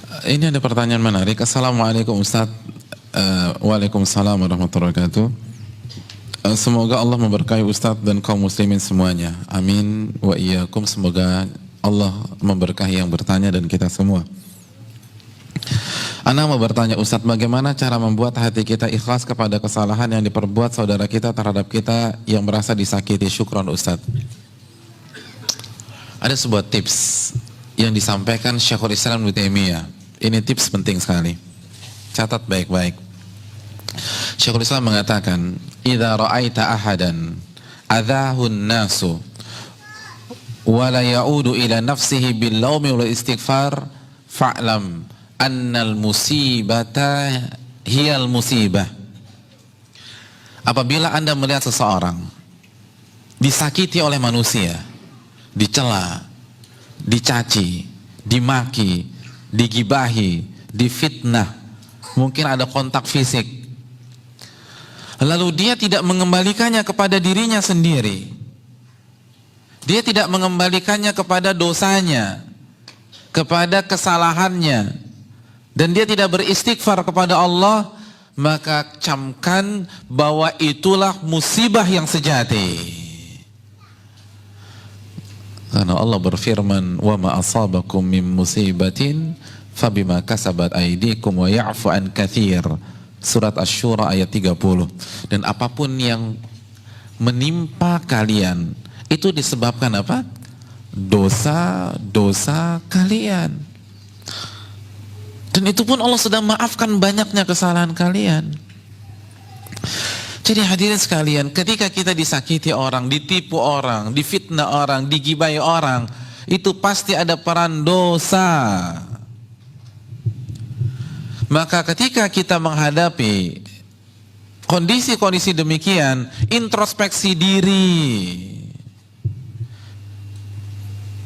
Ini ada pertanyaan menarik. Assalamualaikum Ustaz. Waalaikumsalam warahmatullahi wabarakatuh. Semoga Allah memberkahi Ustaz dan kaum muslimin semuanya. Amin wa iyyakum. Semoga Allah memberkahi yang bertanya dan kita semua. Ana mau bertanya Ustaz, bagaimana cara membuat hati kita ikhlas kepada kesalahan yang diperbuat saudara kita terhadap kita yang merasa disakiti? Syukron Ustaz. Ada sebuah tips yang disampaikan Syekhul Islam Ibnu Taimiyah. Ini tips penting sekali. Catat baik-baik. Syekhul Islam mengatakan, "Idza ra'aita ahadan adzahun nasu wa la ya'udu ila nafsihi bil laumi wal istighfar fa'lam annal musibata hiyal musibah." Apabila Anda melihat seseorang disakiti oleh manusia, dicela, dicaci, dimaki, digibahi, difitnah, mungkin ada kontak fisik, lalu dia tidak mengembalikannya kepada dirinya sendiri, dia tidak mengembalikannya kepada dosanya, kepada kesalahannya, dan dia tidak beristighfar kepada Allah, maka camkan bahwa itulah musibah yang sejati. Karena Allah berfirman, "Wa ma asabakum min musibatin fabima kasabat aydikum wa ya'fu an katsir." Surat Asy-Syura ayat 30. Dan apapun yang menimpa kalian itu disebabkan apa? Dosa-dosa kalian. Dan itu pun Allah sudah maafkan banyaknya kesalahan kalian. Jadi hadirin sekalian, ketika kita disakiti orang, ditipu orang, difitnah orang, digibai orang, itu pasti ada peran dosa. Maka ketika kita menghadapi kondisi-kondisi demikian, introspeksi diri,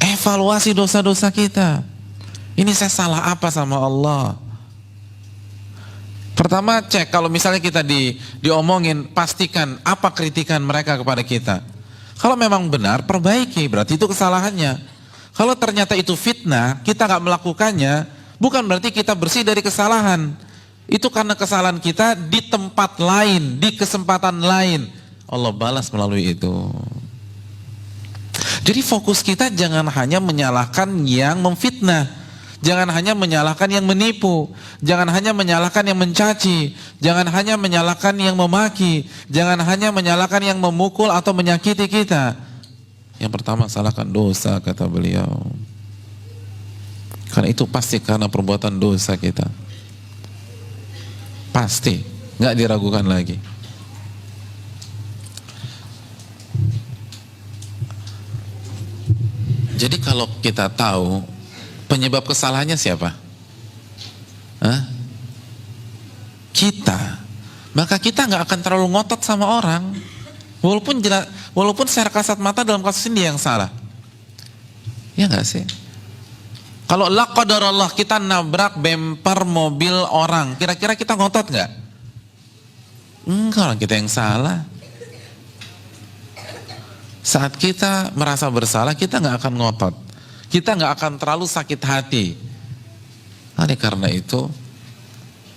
evaluasi dosa-dosa kita. Ini saya salah apa sama Allah? Pertama, cek, kalau misalnya kita diomongin, pastikan apa kritikan mereka kepada kita. Kalau memang benar, perbaiki, berarti itu kesalahannya. Kalau ternyata itu fitnah, kita gak melakukannya, bukan berarti kita bersih dari kesalahan. Itu karena kesalahan kita di tempat lain, di kesempatan lain. Allah balas melalui itu. Jadi fokus kita jangan hanya menyalahkan yang memfitnah, jangan hanya menyalahkan yang menipu, jangan hanya menyalahkan yang mencaci, jangan hanya menyalahkan yang memaki, jangan hanya menyalahkan yang memukul atau menyakiti kita. Yang pertama, salahkan dosa, kata beliau. Karena itu pasti karena perbuatan dosa kita. Pasti, nggak diragukan lagi. Jadi kalau kita tahu penyebab kesalahannya siapa? Kita. Maka kita nggak akan terlalu ngotot sama orang, walaupun secara kasat mata dalam kasus ini dia yang salah. Ya nggak sih? Kalau la qadarallah kita nabrak bemper mobil orang, kira-kira kita ngotot nggak? Enggak, orang kita yang salah. Saat kita merasa bersalah, kita nggak akan ngotot. Kita nggak akan terlalu sakit hati. Oleh karena itu,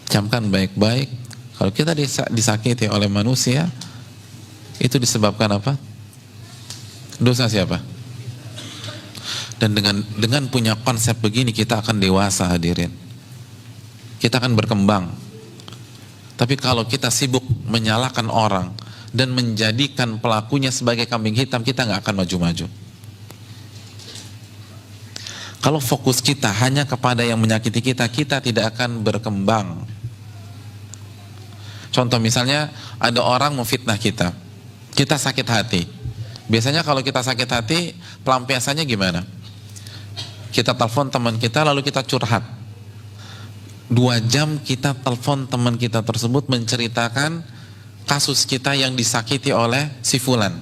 camkan baik-baik. Kalau kita disakiti oleh manusia, itu disebabkan apa? Dosa siapa? Dan dengan punya konsep begini, kita akan dewasa, hadirin. Kita akan berkembang. Tapi kalau kita sibuk menyalahkan orang dan menjadikan pelakunya sebagai kambing hitam, kita nggak akan maju-maju. Kalau fokus kita hanya kepada yang menyakiti kita, kita tidak akan berkembang. Contoh misalnya, ada orang memfitnah kita, kita sakit hati. Biasanya kalau kita sakit hati, pelampiasannya gimana? Kita telepon teman kita, lalu kita curhat. 2 jam kita telepon teman kita tersebut menceritakan kasus kita yang disakiti oleh si fulan.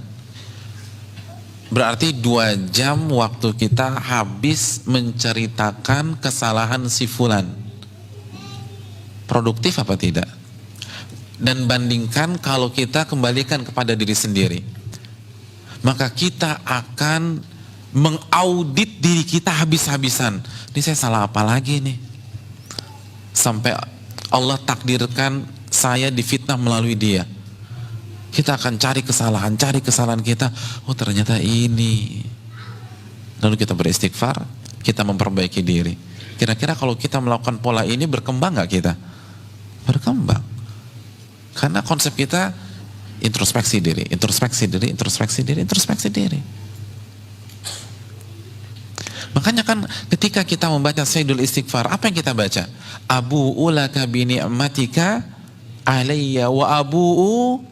Berarti 2 jam waktu kita habis menceritakan kesalahan si fulan. Produktif apa tidak? Dan bandingkan kalau kita kembalikan kepada diri sendiri, maka kita akan mengaudit diri kita habis-habisan. Ini saya salah apa lagi nih? sampai Allah takdirkan saya difitnah melalui dia. Kita akan cari kesalahan kita. Oh ternyata ini. Lalu kita beristighfar, kita memperbaiki diri. Kira-kira kalau kita melakukan pola ini berkembang nggak kita? Berkembang. Karena konsep kita introspeksi diri. Makanya kan ketika kita membaca Sayyidul Istighfar, apa yang kita baca? Abu'u laka bi ni'matika alayya wa abu'u.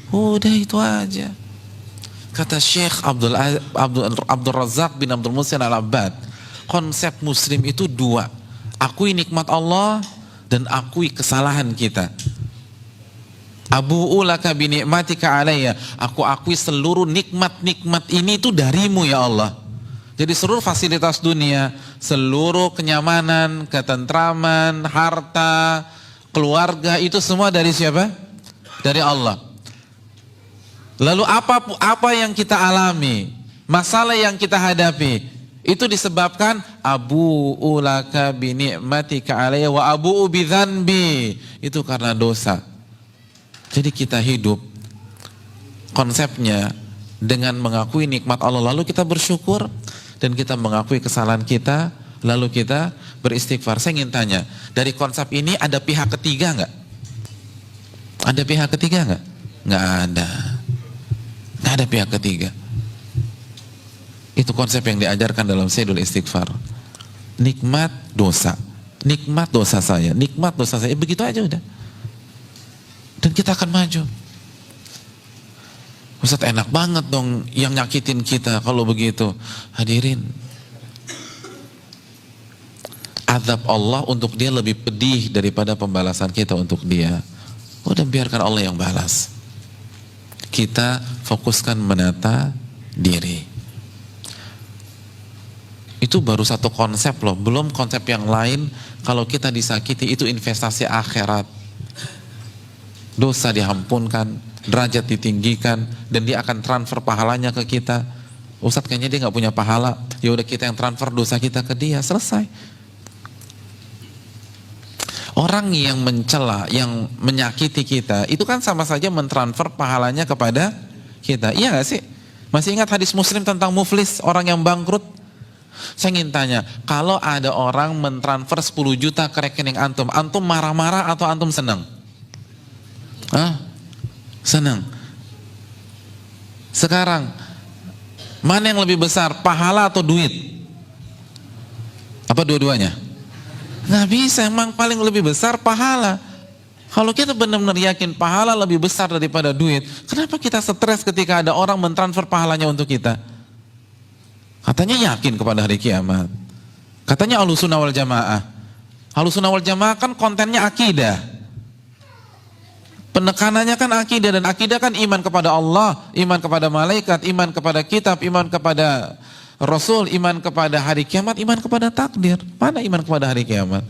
Udah itu aja. Kata Syekh Abdul Razak bin Abdul Muhsin Al-Abbad, konsep muslim itu dua. Akui nikmat Allah dan akui kesalahan kita. Abu'u laka bi ni'matika alayya. Aku akui seluruh nikmat-nikmat ini itu darimu ya Allah. Jadi seluruh fasilitas dunia, seluruh kenyamanan, ketentraman, harta, keluarga itu semua dari siapa? Dari Allah. Lalu apa yang kita alami, masalah yang kita hadapi, itu disebabkan abu'u laka bi ni'matika alayya wa abu'u bi dzanbi. Itu karena dosa. Jadi kita hidup konsepnya dengan mengakui nikmat Allah, lalu kita bersyukur dan kita mengakui kesalahan kita, lalu kita beristighfar. Saya ingin tanya, dari konsep ini ada pihak ketiga nggak? Ada pihak ketiga nggak? Nggak ada. Nggak ada pihak ketiga. Itu konsep yang diajarkan dalam Sayyidul Istighfar. Nikmat dosa saya, begitu aja udah. Dan kita akan maju. Ustaz, enak banget dong yang nyakitin kita kalau begitu. Hadirin, azab Allah untuk dia lebih pedih daripada pembalasan kita untuk dia. Udah biarkan Allah yang balas. Kita fokuskan menata diri. Itu baru satu konsep loh, belum konsep yang lain. Kalau kita disakiti itu investasi akhirat. Dosa diampunkan, derajat ditinggikan, dan dia akan transfer pahalanya ke kita. Ustadz kayaknya dia nggak punya pahala, ya udah kita yang transfer dosa kita ke dia, selesai. Orang yang mencela, yang menyakiti kita, itu kan sama saja mentransfer pahalanya kepada kita. Iya gak sih? Masih ingat hadis Muslim tentang muflis, orang yang bangkrut? Saya ingin tanya, kalau ada orang mentransfer 10 juta ke rekening antum, antum marah-marah atau antum senang? Hah? Senang. Sekarang, mana yang lebih besar, pahala atau duit? Apa dua-duanya? Nggak bisa, emang paling lebih besar pahala. Kalau kita benar-benar yakin pahala lebih besar daripada duit, kenapa kita stres ketika ada orang mentransfer pahalanya untuk kita? Katanya yakin kepada hari kiamat. Katanya Ahlussunnah wal Jamaah. Ahlussunnah wal Jamaah kan kontennya akidah. Penekanannya kan akidah, dan akidah kan iman kepada Allah, iman kepada malaikat, iman kepada kitab, iman kepada Rasul, iman kepada hari kiamat, iman kepada takdir. Mana iman kepada hari kiamat?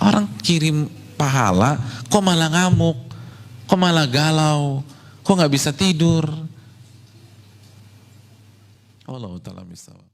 Orang kirim pahala, kok malah ngamuk, kok malah galau, kok nggak bisa tidur. Wallahu ta'ala bishawab.